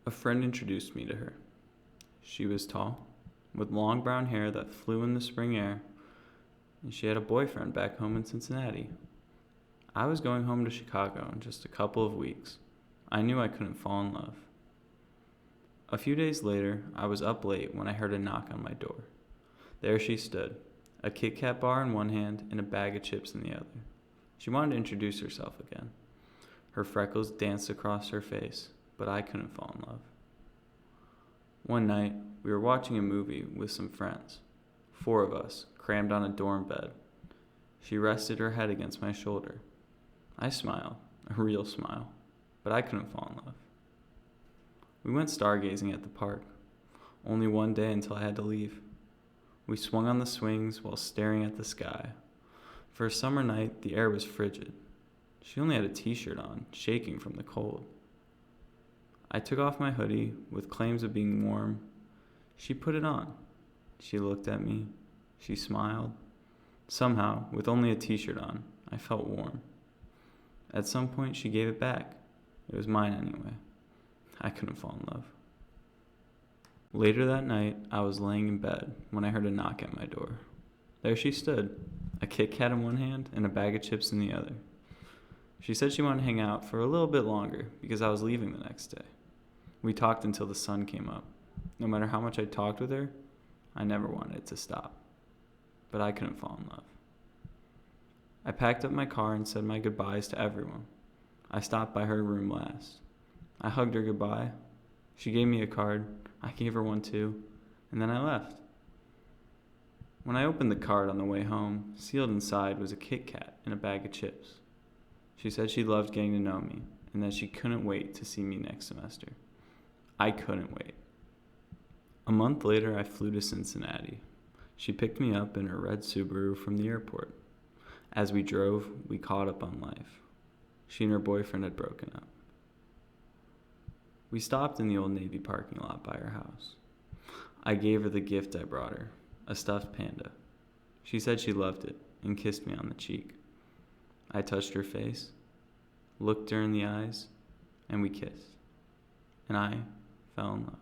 A friend introduced me to her. She was tall, with long brown hair that flew in the spring air, and she had a boyfriend back home in Cincinnati. I was going home to Chicago in just a couple of weeks. I knew I couldn't fall in love. A few days later, I was up late when I heard a knock on my door. There she stood, a Kit Kat bar in one hand and a bag of chips in the other. She wanted to introduce herself again. Her freckles danced across her face, but I couldn't fall in love. One night, we were watching a movie with some friends. 4 of us, crammed on a dorm bed. She rested her head against my shoulder. I smiled, a real smile, but I couldn't fall in love. We went stargazing at the park. Only one day until I had to leave. We swung on the swings while staring at the sky. For a summer night, the air was frigid. She only had a t-shirt on, shaking from the cold. I took off my hoodie with claims of being warm. She put it on. She looked at me. She smiled. Somehow, with only a t-shirt on, I felt warm. At some point, she gave it back. It was mine anyway. I couldn't fall in love. Later that night, I was laying in bed when I heard a knock at my door. There she stood, a Kit Kat in one hand and a bag of chips in the other. She said she wanted to hang out for a little bit longer because I was leaving the next day. We talked until the sun came up. No matter how much I talked with her, I never wanted it to stop. But I couldn't fall in love. I packed up my car and said my goodbyes to everyone. I stopped by her room last. I hugged her goodbye. She gave me a card. I gave her one too. And then I left. When I opened the card on the way home, sealed inside was a Kit Kat and a bag of chips. She said she loved getting to know me and that she couldn't wait to see me next semester. I couldn't wait. A month later, I flew to Cincinnati. She picked me up in her red Subaru from the airport. As we drove, we caught up on life. She and her boyfriend had broken up. We stopped in the old Navy parking lot by her house. I gave her the gift I brought her, a stuffed panda. She said she loved it and kissed me on the cheek. I touched her face, looked her in the eyes, and we kissed. And I fell in love.